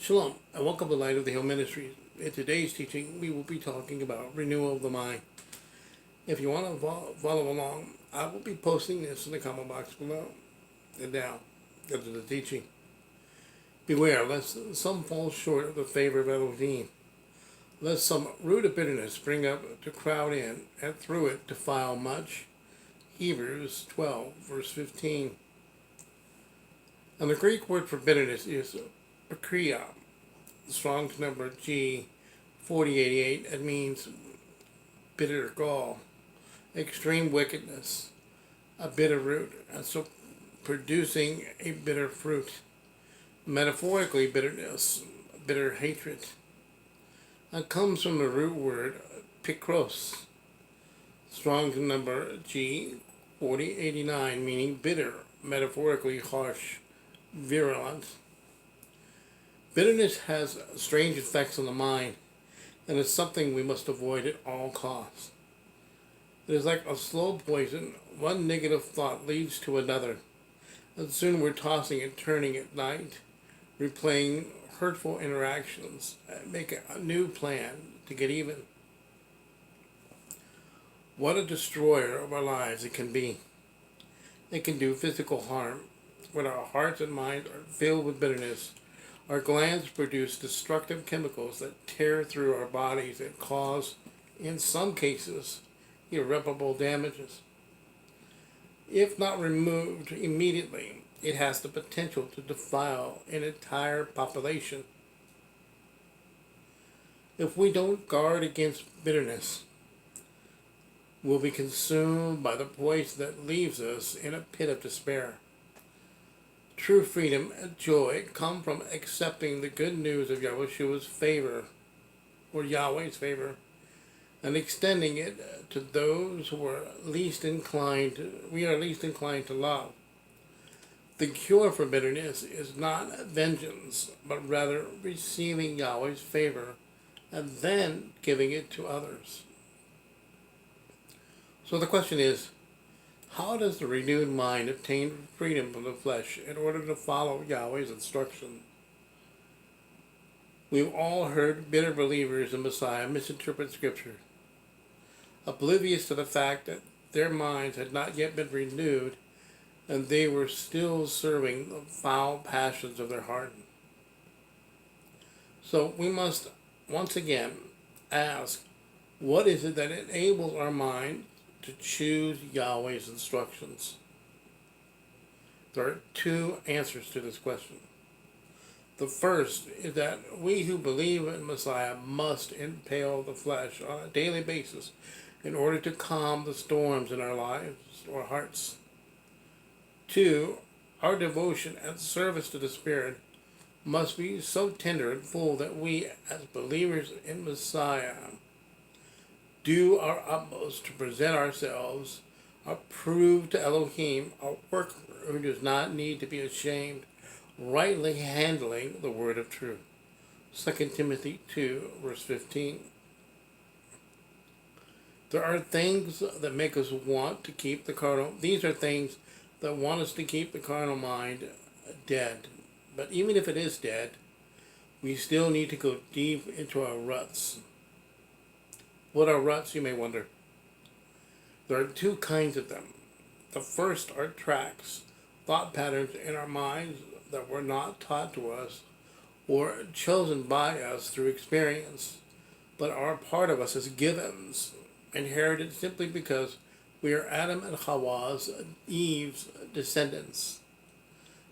Shalom, and welcome to Light of the Hill Ministries. In today's teaching, we will be talking about renewal of the mind. If you want to follow along, I will be posting this in the comment box below. And now, get to the teaching. Beware, lest some fall short of the favor of Elohim, lest some root of bitterness spring up to crowd in, and through it defile much. Hebrews 12, verse 15. And the Greek word for bitterness is akria. Strong's number G4088. It means bitter gall, extreme wickedness, a bitter root, and so producing a bitter fruit. Metaphorically, bitterness, bitter hatred. It comes from the root word pikros. Strong's number G4089, meaning bitter, metaphorically harsh, virulent. Bitterness has strange effects on the mind, and is something we must avoid at all costs. It is like a slow poison. One negative thought leads to another, and soon we're tossing and turning at night, replaying hurtful interactions, make a new plan to get even. What a destroyer of our lives it can be. It can do physical harm. When our hearts and minds are filled with bitterness, our glands produce destructive chemicals that tear through our bodies and cause, in some cases, irreparable damages. If not removed immediately, it has the potential to defile an entire population. If we don't guard against bitterness, we'll be consumed by the poison that leaves us in a pit of despair. True freedom and joy come from accepting the good news of Yahushua's favor, or Yahweh's favor, and extending it to those who are least inclined to love. The cure for bitterness is not vengeance, but rather receiving Yahweh's favor and then giving it to others. So the question is, how does the renewed mind obtain freedom from the flesh in order to follow Yahweh's instruction? We've all heard bitter believers in Messiah misinterpret Scripture, oblivious to the fact that their minds had not yet been renewed and they were still serving the foul passions of their heart. So we must once again ask, what is it that enables our mind to choose Yahweh's instructions? There are two answers to this question. The first is that we who believe in Messiah must impale the flesh on a daily basis in order to calm the storms in our lives or hearts. Two, our devotion and service to the Spirit must be so tender and full that we, as believers in Messiah, do our utmost to present ourselves approved to Elohim, a worker who does not need to be ashamed, rightly handling the word of truth. 2 Timothy 2, verse 15. There are things that make us want to keep the carnal. These are things that want us to keep the carnal mind dead. But even if it is dead, we still need to go deep into our ruts. What are ruts, you may wonder? There are two kinds of them. The first are tracks, thought patterns in our minds that were not taught to us or chosen by us through experience, but are part of us as givens, inherited simply because we are Adam and Hawa's, Eve's descendants.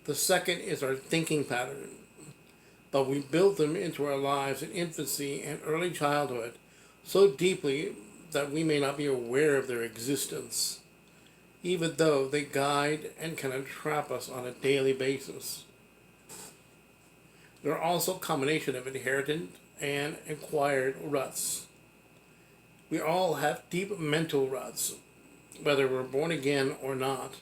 The second is our thinking pattern, but we built them into our lives in infancy and early childhood so deeply that we may not be aware of their existence, even though they guide and can entrap us on a daily basis. There are also a combination of inherited and acquired ruts. We all have deep mental ruts, whether we're born again or not.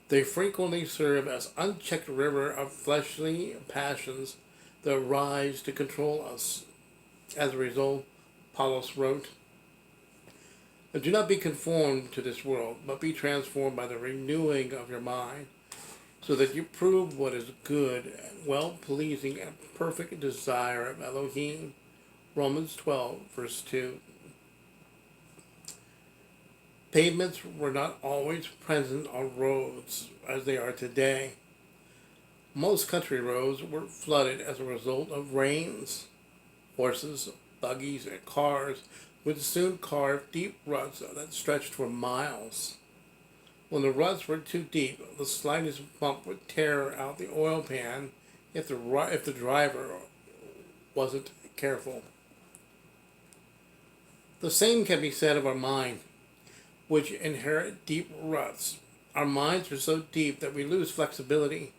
They frequently serve as unchecked river of fleshly passions that rise to control us. As a result, Paulus wrote, "Do not be conformed to this world, but be transformed by the renewing of your mind, so that you prove what is good, well-pleasing, and perfect desire of Elohim. Romans 12, verse 2. Pavements were not always present on roads as they are today. Most country roads were flooded as a result of rains. Horses, buggies, and cars would soon carve deep ruts that stretched for miles. When the ruts were too deep, the slightest bump would tear out the oil pan if the driver wasn't careful. The same can be said of our mind, which inherit deep ruts. Our minds are so deep that we lose flexibility,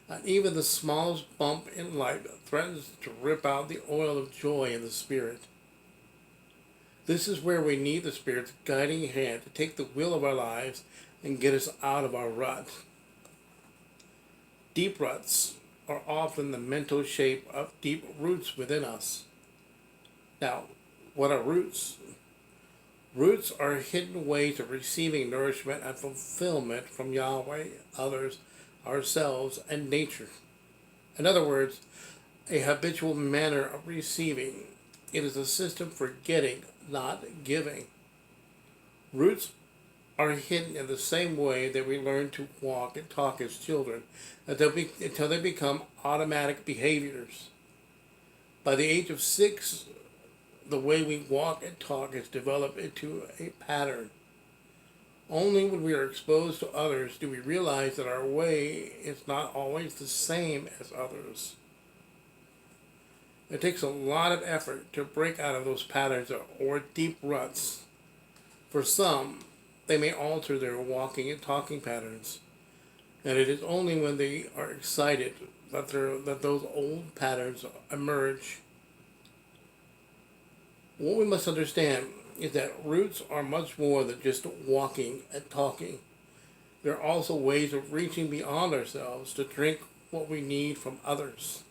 and even the smallest bump in life threatens to rip out the oil of joy in the Spirit. This is where we need the Spirit's guiding hand to take the wheel of our lives and get us out of our rut. Deep ruts are often the mental shape of deep roots within us. Now, what are roots? Roots are hidden ways of receiving nourishment and fulfillment from Yahweh, others, ourselves, and nature. In other words, a habitual manner of receiving. It is a system for getting, not giving. Roots are hidden in the same way that we learn to walk and talk as children until they become automatic behaviors. By the age of 6, the way we walk and talk has developed into a pattern. Only when we are exposed to others do we realize that our way is not always the same as others. It takes a lot of effort to break out of those patterns or deep ruts. For some, they may alter their walking and talking patterns, and it is only when they are excited that those old patterns emerge. What we must understand is that roots are much more than just walking and talking. They're also ways of reaching beyond ourselves to drink what we need from others.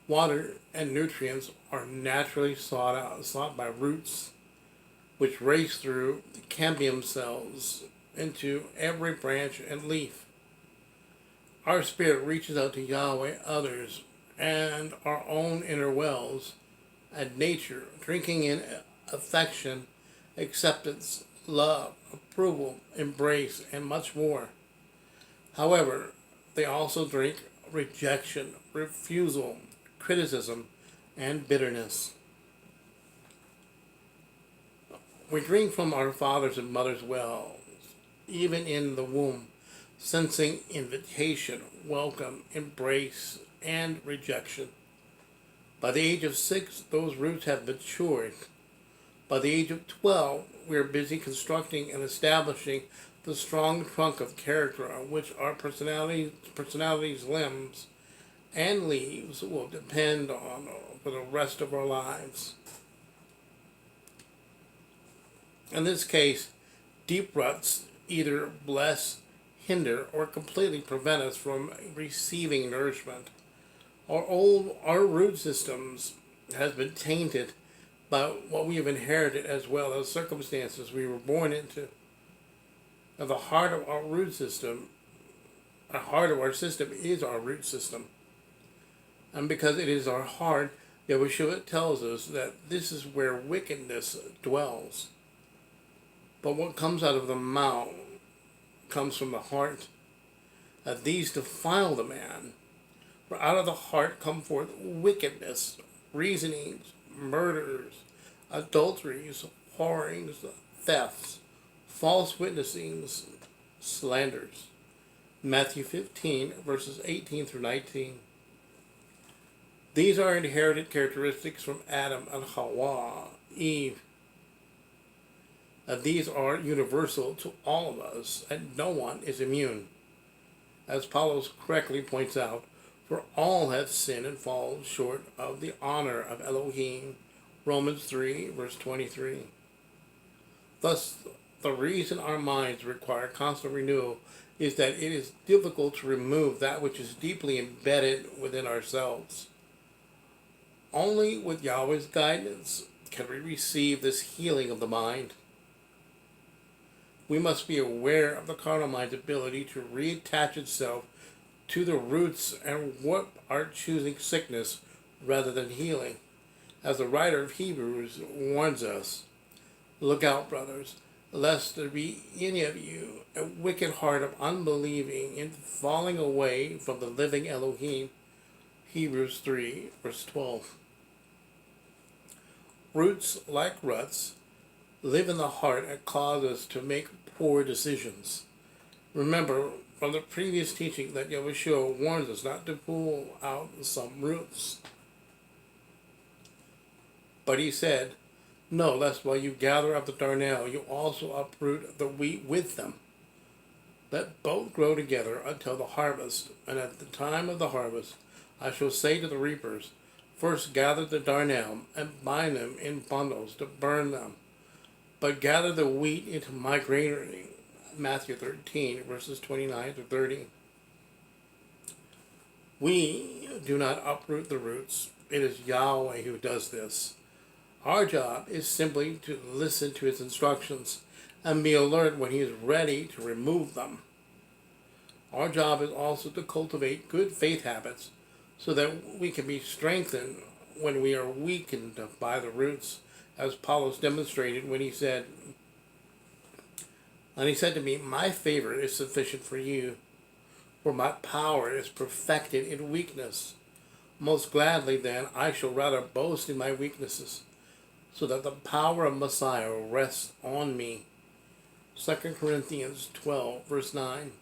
Water and nutrients are naturally sought by roots, which race through the cambium cells into every branch and leaf. Our spirit reaches out to Yahweh, others, and our own inner wells, and nature, drinking in affection, acceptance, love, approval, embrace, and much more. However, they also drink rejection, refusal, criticism, and bitterness. We drink from our fathers and mothers' wells, even in the womb, sensing invitation, welcome, embrace, and rejection. By the age of 6, those roots have matured. By the age of 12, we are busy constructing and establishing the strong trunk of character on which our personalities, limbs, and leaves will depend on for the rest of our lives. In this case, deep ruts either bless, hinder, or completely prevent us from receiving nourishment. Our root systems has been tainted by what we have inherited as well as circumstances we were born into. Now, the heart of our system is our root system. And because it is our heart, Yahushua tells us that this is where wickedness dwells. But what comes out of the mouth comes from the heart. These defile the man. For out of the heart come forth wickedness, reasonings, murders, adulteries, whorings, thefts, false witnessings, slanders. Matthew 15, verses 18 through 19. These are inherited characteristics from Adam and Hawa, Eve. These are universal to all of us, and no one is immune. As Paulos correctly points out, for all have sinned and fall short of the honor of Elohim. Romans 3, verse 23. Thus, the reason our minds require constant renewal is that it is difficult to remove that which is deeply embedded within ourselves. Only with Yahweh's guidance can we receive this healing of the mind. We must be aware of the carnal mind's ability to reattach itself to the roots and warp our choosing sickness rather than healing. As the writer of Hebrews warns us, look out, brothers, lest there be any of you a wicked heart of unbelieving in falling away from the living Elohim. Hebrews 3, verse 12. Roots, like ruts, live in the heart and cause us to make poor decisions. Remember from the previous teaching that Yahushua warns us not to pull out some roots. But he said, no, lest while you gather up the darnel, you also uproot the wheat with them. Let both grow together until the harvest, and at the time of the harvest I shall say to the reapers, first gather the darnel and bind them in bundles to burn them, but gather the wheat into my granary. Matthew 13, verses 29 to 30. We do not uproot the roots. It is Yahweh who does this. Our job is simply to listen to his instructions and be alert when he is ready to remove them. Our job is also to cultivate good faith habits so that we can be strengthened when we are weakened by the roots, as Paulus demonstrated when he said, and he said to me, my favor is sufficient for you, for my power is perfected in weakness. Most gladly then I shall rather boast in my weaknesses, so that the power of Messiah rests on me. 2 Corinthians 12, verse 9.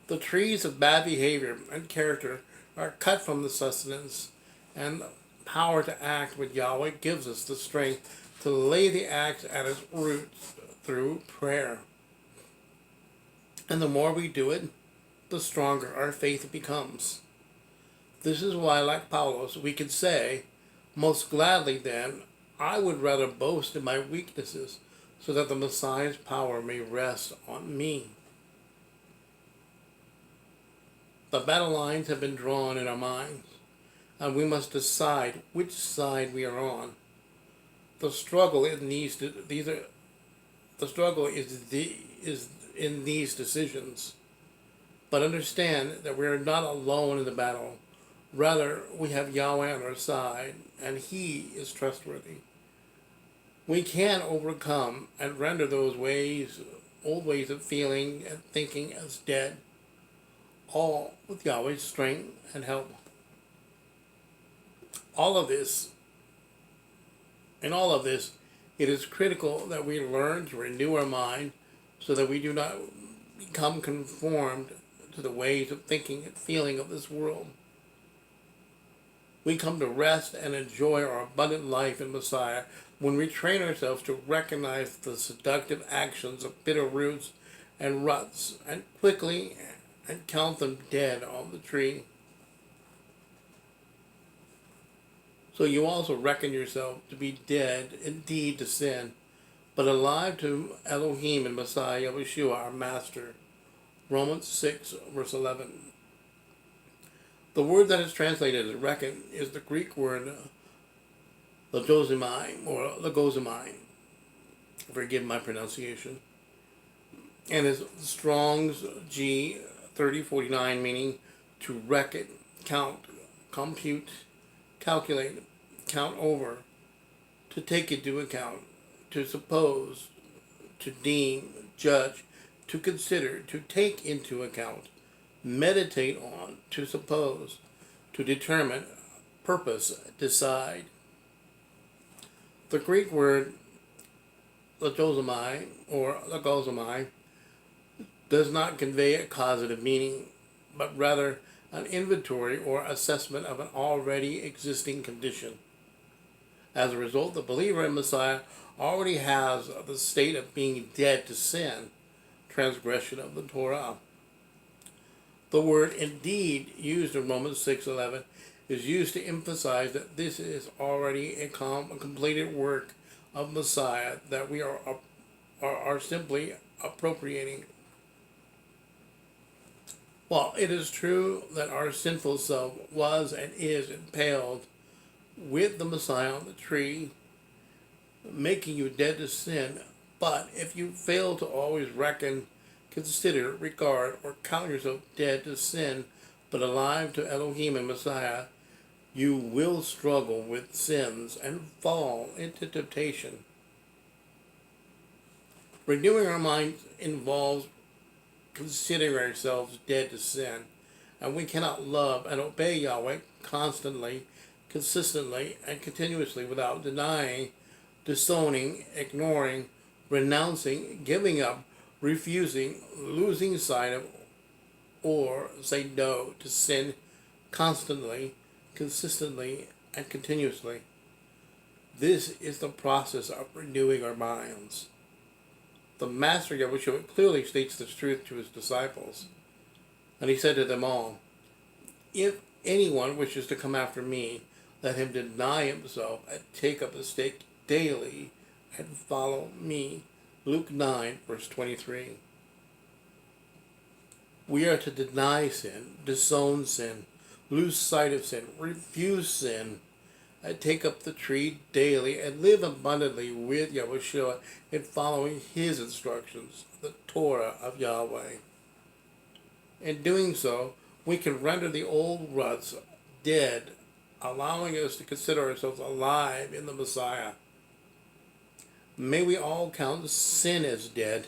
The trees of bad behavior and character are cut from the sustenance, and the power to act with Yahweh gives us the strength to lay the axe at its roots through prayer. And the more we do it, the stronger our faith becomes. This is why, like Paulus, we could say, most gladly then, I would rather boast in my weaknesses, so that the Messiah's power may rest on me. The battle lines have been drawn in our minds, and we must decide which side we are on. The struggle in these in these decisions. But understand that we are not alone in the battle. Rather, we have Yahweh on our side, and he is trustworthy. We can overcome and render those old ways of feeling and thinking as dead, all with Yahweh's strength and help. In all of this, it is critical that we learn to renew our mind so that we do not become conformed to the ways of thinking and feeling of this world. We come to rest and enjoy our abundant life in Messiah when we train ourselves to recognize the seductive actions of bitter roots and ruts and quickly and count them dead on the tree. So you also reckon yourself to be dead indeed to sin, but alive to Elohim and Messiah Yeshua, our Master. Romans 6, verse 11. The word that is translated as reckon is the Greek word logozomai, or logozomai. Forgive my pronunciation. And is Strong's G 3049, meaning to reckon, count, compute, calculate, count over, to take into account, to suppose, to deem, judge, to consider, to take into account, meditate on, to suppose, to determine, purpose, decide. The Greek word logozomai or logozomai does not convey a causative meaning, but rather an inventory or assessment of an already existing condition. As a result, the believer in Messiah already has the state of being dead to sin, transgression of the Torah. The word indeed used in Romans 6:11 is used to emphasize that this is already a completed work of Messiah that we are simply appropriating. While it is true that our sinful self was and is impaled with the Messiah on the tree, making you dead to sin, But if you fail to always reckon, consider, regard, or count yourself dead to sin, but alive to Elohim and Messiah, you will struggle with sins and fall into temptation. Renewing our minds involves considering ourselves dead to sin, and we cannot love and obey Yahweh constantly, consistently, and continuously without denying, disowning, ignoring, renouncing, giving up, refusing, losing sight of, or say no to sin constantly, consistently, and continuously. This is the process of renewing our minds. The Master Yahushua clearly states this truth to his disciples. And he said to them all, "If anyone wishes to come after me, let him deny himself and take up his stake daily and follow me." Luke 9, verse 23. We are to deny sin, disown sin, lose sight of sin, refuse sin, and take up the tree daily and live abundantly with Yahushua in following his instructions, the Torah of Yahweh. In doing so, we can render the old ruts dead, allowing us to consider ourselves alive in the Messiah. May we all count sin as dead,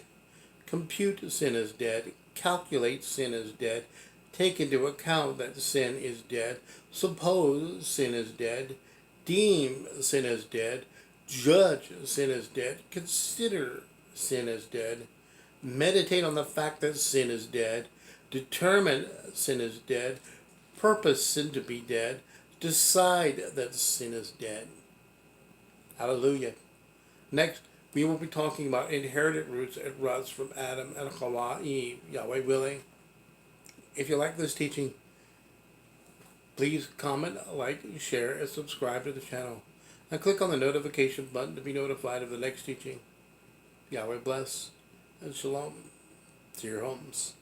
compute sin as dead, calculate sin as dead, take into account that sin is dead, suppose sin is dead, deem sin as dead, judge sin as dead, consider sin as dead, meditate on the fact that sin is dead, determine sin is dead, purpose sin to be dead, decide that sin is dead. Hallelujah. Next, we will be talking about inherited roots and ruts from Adam and Hawa, Eve, Yahweh willing. If you like this teaching, please comment, like, share, and subscribe to the channel. And click on the notification button to be notified of the next teaching. Yahweh bless and shalom to your homes.